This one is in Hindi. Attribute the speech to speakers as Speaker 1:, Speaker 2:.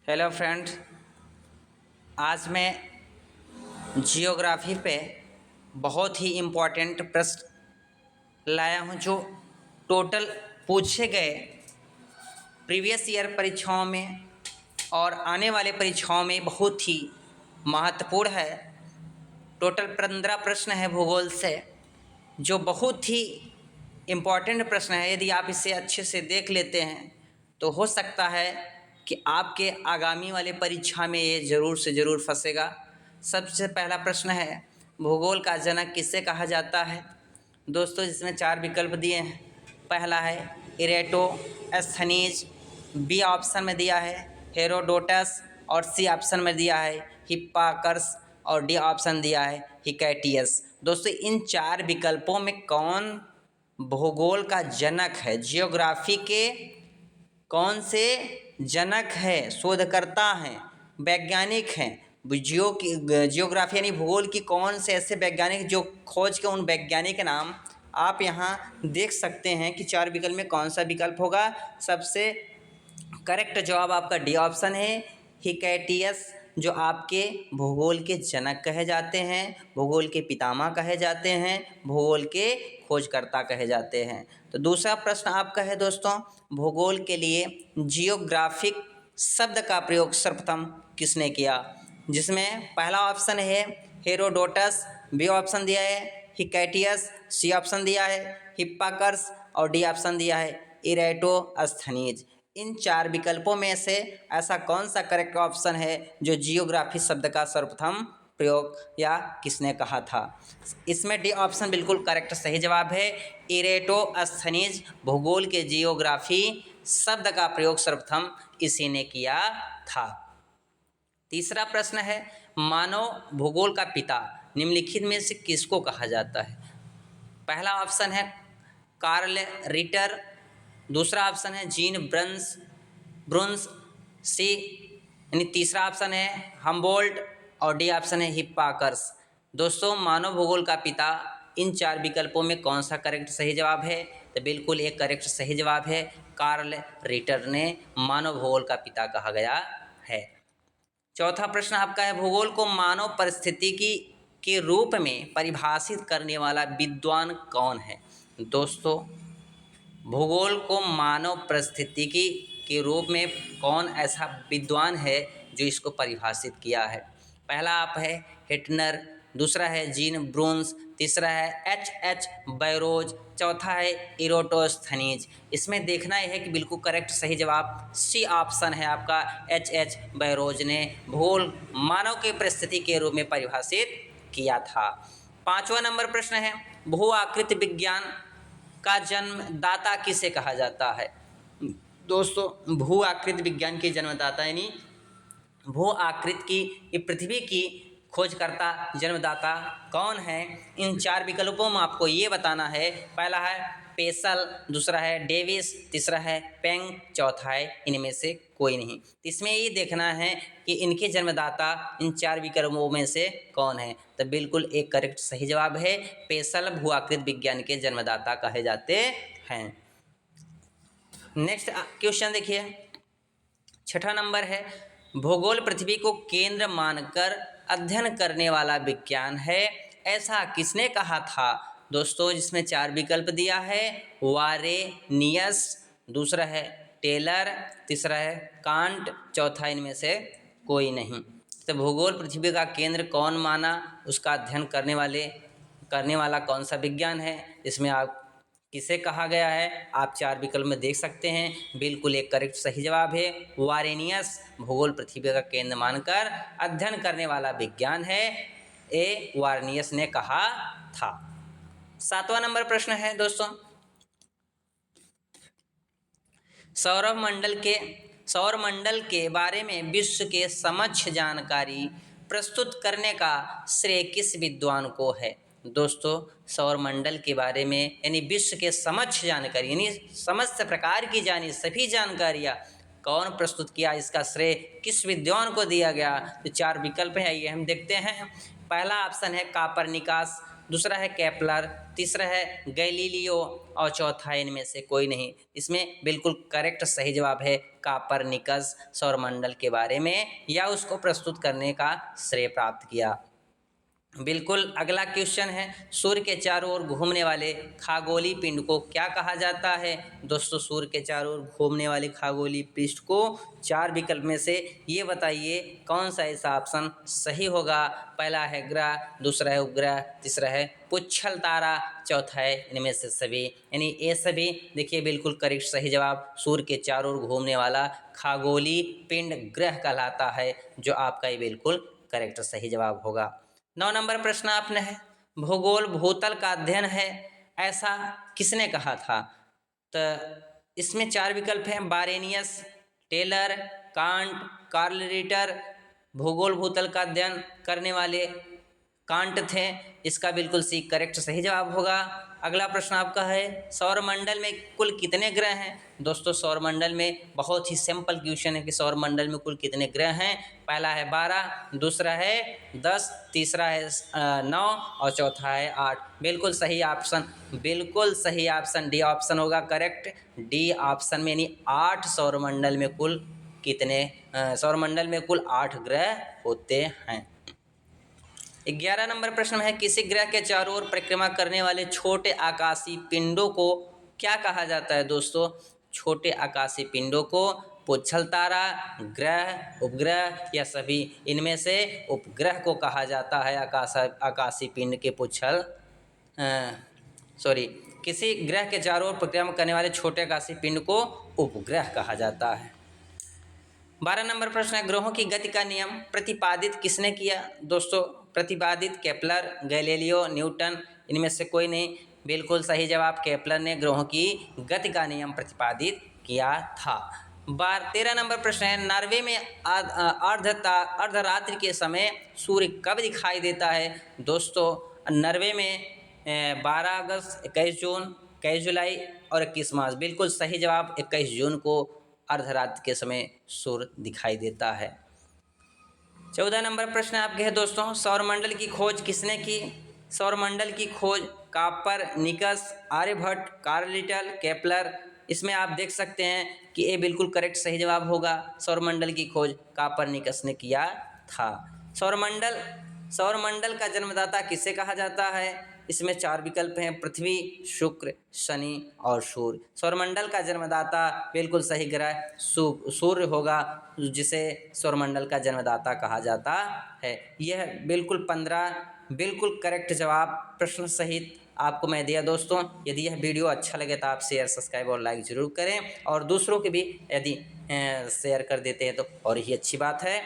Speaker 1: हेलो फ्रेंड्स, आज मैं जियोग्राफी पे बहुत ही इम्पोर्टेंट प्रश्न लाया हूँ जो टोटल पूछे गए प्रीवियस ईयर परीक्षाओं में और आने वाले परीक्षाओं में बहुत ही महत्वपूर्ण है। टोटल 15 प्रश्न है भूगोल से, जो बहुत ही इम्पोर्टेंट प्रश्न है। यदि आप इसे अच्छे से देख लेते हैं तो हो सकता है कि आपके आगामी वाले परीक्षा में ये ज़रूर से ज़रूर फंसेगा। सबसे पहला प्रश्न है, भूगोल का जनक किसे कहा जाता है? दोस्तों, इसमें 4 विकल्प दिए हैं। पहला है इरेटोस्थनीज, बी ऑप्शन में दिया है हेरोडोटस, और सी ऑप्शन में दिया है हिप्पार्कस, और डी ऑप्शन दिया है हिकैटियस। दोस्तों, इन 4 विकल्पों में कौन भूगोल का जनक है? जियोग्राफी के कौन से जनक है, शोधकर्ता हैं, वैज्ञानिक हैं? जियोग्राफी यानी भूगोल की कौन से ऐसे वैज्ञानिक जो खोज के उन वैज्ञानिक के नाम आप यहाँ देख सकते हैं कि 4 विकल्प में कौन सा विकल्प होगा। सबसे करेक्ट जवाब आपका डी ऑप्शन है, हिकैटियस, जो आपके भूगोल के जनक कहे जाते हैं, भूगोल के पितामह कहे जाते हैं, भूगोल के खोजकर्ता कहे जाते हैं। तो दूसरा प्रश्न आपका है दोस्तों, भूगोल के लिए जियोग्राफिक शब्द का प्रयोग सर्वप्रथम किसने किया? जिसमें पहला ऑप्शन है हेरोडोटस, बी ऑप्शन दिया है हिकैटियस, सी ऑप्शन दिया है हिप्पार्कस, और डी ऑप्शन दिया है इरेटोस्थनीज। इन 4 विकल्पों में से ऐसा कौन सा करेक्ट ऑप्शन है जो जियोग्राफी शब्द का सर्वप्रथम प्रयोग या किसने कहा था? इसमें डी ऑप्शन बिल्कुल करेक्ट सही जवाब है। इरेटोस्थनीज भूगोल के जियोग्राफी शब्द का प्रयोग सर्वप्रथम इसी ने किया था। तीसरा प्रश्न है, मानव भूगोल का पिता निम्नलिखित में से किसको कहा जाता है? पहला ऑप्शन है कार्ल रिटर, दूसरा ऑप्शन है जीन ब्रुन्स, सी यानी तीसरा ऑप्शन है हम्बोल्ट, और डी ऑप्शन है हिप्पार्कस। दोस्तों, मानव भूगोल का पिता, इन 4 विकल्पों में कौन सा करेक्ट सही जवाब है? तो बिल्कुल एक करेक्ट सही जवाब है, कार्ल रिटर ने मानव भूगोल का पिता कहा गया है। चौथा प्रश्न आपका है, भूगोल को मानव परिस्थितिकी के रूप में परिभाषित करने वाला विद्वान कौन है? दोस्तों, भूगोल को मानव परिस्थितिकी के रूप में कौन ऐसा विद्वान है जो इसको परिभाषित किया है? पहला आप है हिटनर, दूसरा है जीन ब्रुन्स, तीसरा है एच बैरोज, चौथा है इरेटोस्थनीज। इसमें देखना यह है कि बिल्कुल करेक्ट सही जवाब सी ऑप्शन है आपका, एच बैरोज ने भूगोल मानव के परिस्थिति के रूप में परिभाषित किया था। 5वां नंबर प्रश्न है, भू आकृति विज्ञान का जन्मदाता किसे कहा जाता है? दोस्तों, भू आकृति विज्ञान के जन्मदाता यानी भू आकृति की पृथ्वी की खोजकर्ता जन्मदाता कौन है? इन 4 विकल्पों में आपको ये बताना है। पहला है पेसल, दूसरा है डेविस, तीसरा है पेंग, चौथा है इनमें से कोई नहीं। इसमें ये देखना है कि इनके जन्मदाता इन 4 विकल्पों में से कौन है। तो बिल्कुल एक करेक्ट सही जवाब है, पेसल भू आकृति विज्ञान के जन्मदाता कहे जाते हैं। नेक्स्ट क्वेश्चन देखिए, 6ठा नंबर है, भूगोल पृथ्वी को केंद्र मानकर अध्ययन करने वाला विज्ञान है, ऐसा किसने कहा था? दोस्तों, जिसमें 4 विकल्प दिया है, वारेनियस, दूसरा है टेलर, तीसरा है कांट, चौथा इनमें से कोई नहीं। तो भूगोल पृथ्वी का केंद्र कौन माना, उसका अध्ययन करने वाला कौन सा विज्ञान है, इसमें आप किसे कहा गया है? आप 4 विकल्प में देख सकते हैं। बिल्कुल एक करेक्ट सही जवाब है, वारेनियस भूगोल पृथ्वी का केंद्र मानकर अध्ययन करने वाला विज्ञान है, ए वारेनियस ने कहा था। 7वां नंबर प्रश्न है दोस्तों, सौरमंडल के बारे में विश्व के समक्ष जानकारी प्रस्तुत करने का श्रेय किस विद्वान को है? दोस्तों, सौरमंडल के बारे में यानी विश्व के समक्ष जानकारी यानी समस्त प्रकार की जानी सभी जानकारियाँ कौन प्रस्तुत किया, इसका श्रेय किस विद्वान को दिया गया? तो 4 विकल्प है, ये हम देखते हैं। पहला ऑप्शन है कापरनिकस, दूसरा है केपलर, तीसरा है गैलीलियो और चौथा है इनमें से कोई नहीं। इसमें बिल्कुल करेक्ट सही जवाब है कापरनिकस, सौरमंडल के बारे में या उसको प्रस्तुत करने का श्रेय प्राप्त किया। बिल्कुल अगला क्वेश्चन है, सूर्य के चारों ओर घूमने वाले खगोलीय पिंड को क्या कहा जाता है? दोस्तों, सूर्य के चारों ओर घूमने वाले खगोलीय पृष्ठ को 4 विकल्प में से ये बताइए कौन सा ऐसा ऑप्शन सही होगा? पहला है ग्रह, दूसरा है उपग्रह, तीसरा है पुच्छल तारा, चौथा है इनमें से सभी, यानी ये सभी। देखिए बिल्कुल करेक्ट सही जवाब सूर्य के चारों ओर घूमने वाला खगोलीय पिंड ग्रह कहलाता है, जो आपका ये बिल्कुल करेक्ट सही जवाब होगा। 9 नंबर प्रश्न आपने है, भूगोल भूतल का अध्ययन है ऐसा किसने कहा था? तो इसमें 4 विकल्प हैं, बारेनियस, टेलर, कांट, कार्ल रिटर। भूगोल भूतल का अध्ययन करने वाले कांट थे, इसका बिल्कुल सी करेक्ट सही जवाब होगा। अगला प्रश्न आपका है, सौरमंडल में कुल कितने ग्रह हैं? दोस्तों, सौरमंडल में बहुत ही सिंपल क्वेश्चन है कि सौरमंडल में कुल कितने ग्रह हैं। पहला है 12, दूसरा है 10, तीसरा है 9 और चौथा है 8। बिल्कुल सही ऑप्शन, बिल्कुल सही ऑप्शन डी ऑप्शन होगा करेक्ट। डी ऑप्शन में यानी 8 सौरमंडल में कुल कितने सौरमंडल में कुल 8 ग्रह होते हैं। 11 नंबर प्रश्न है, किसी ग्रह के चारों ओर परिक्रमा करने वाले छोटे आकाशीय पिंडों को क्या कहा जाता है? दोस्तों, छोटे आकाशीय पिंडों को पुच्छल तारा, ग्रह, उपग्रह या सभी, इनमें से उपग्रह को कहा जाता है। आकाशीय पिंड के पुच्छल किसी ग्रह के चारों ओर परिक्रमा करने वाले छोटे आकाशीय पिंड को उपग्रह कहा जाता है। 12 नंबर प्रश्न है, ग्रहों की गति का नियम प्रतिपादित किसने किया? दोस्तों, प्रतिपादित केपलर, गैलीलियो, न्यूटन, इनमें से कोई नहीं। बिल्कुल सही जवाब केपलर ने ग्रहों की गति का नियम प्रतिपादित किया था। 13 नंबर प्रश्न है, नॉर्वे में अर्धरात्रि के समय सूर्य कब दिखाई देता है? दोस्तों, नॉर्वे में 12 अगस्त, 21 जून, 21 जुलाई और 21 मार्च। बिल्कुल सही जवाब 21 जून को अर्धरात्रि के समय सूर्य दिखाई देता है। 14 नंबर प्रश्न आपके है दोस्तों, सौरमंडल की खोज किसने की? सौरमंडल की खोज Copernicus, Aryabhata, Carl Little, Kepler. इसमें आप देख सकते हैं कि ये बिल्कुल करेक्ट सही जवाब होगा। सौरमंडल की खोज कापरनिकस ने किया था। सौरमंडल का जन्मदाता किसे कहा जाता है? इसमें 4 विकल्प हैं, पृथ्वी, शुक्र, शनि और सूर्य। सौरमंडल का जन्मदाता बिल्कुल सही ग्रह सूर्य होगा, जिसे सौरमंडल का जन्मदाता कहा जाता है। यह बिल्कुल 15 बिल्कुल करेक्ट जवाब प्रश्न सहित आपको मैं दिया। दोस्तों, यदि यह वीडियो अच्छा लगे तो आप शेयर, सब्सक्राइब और लाइक ज़रूर करें, और दूसरों के भी यदि शेयर कर देते हैं तो और ही अच्छी बात है।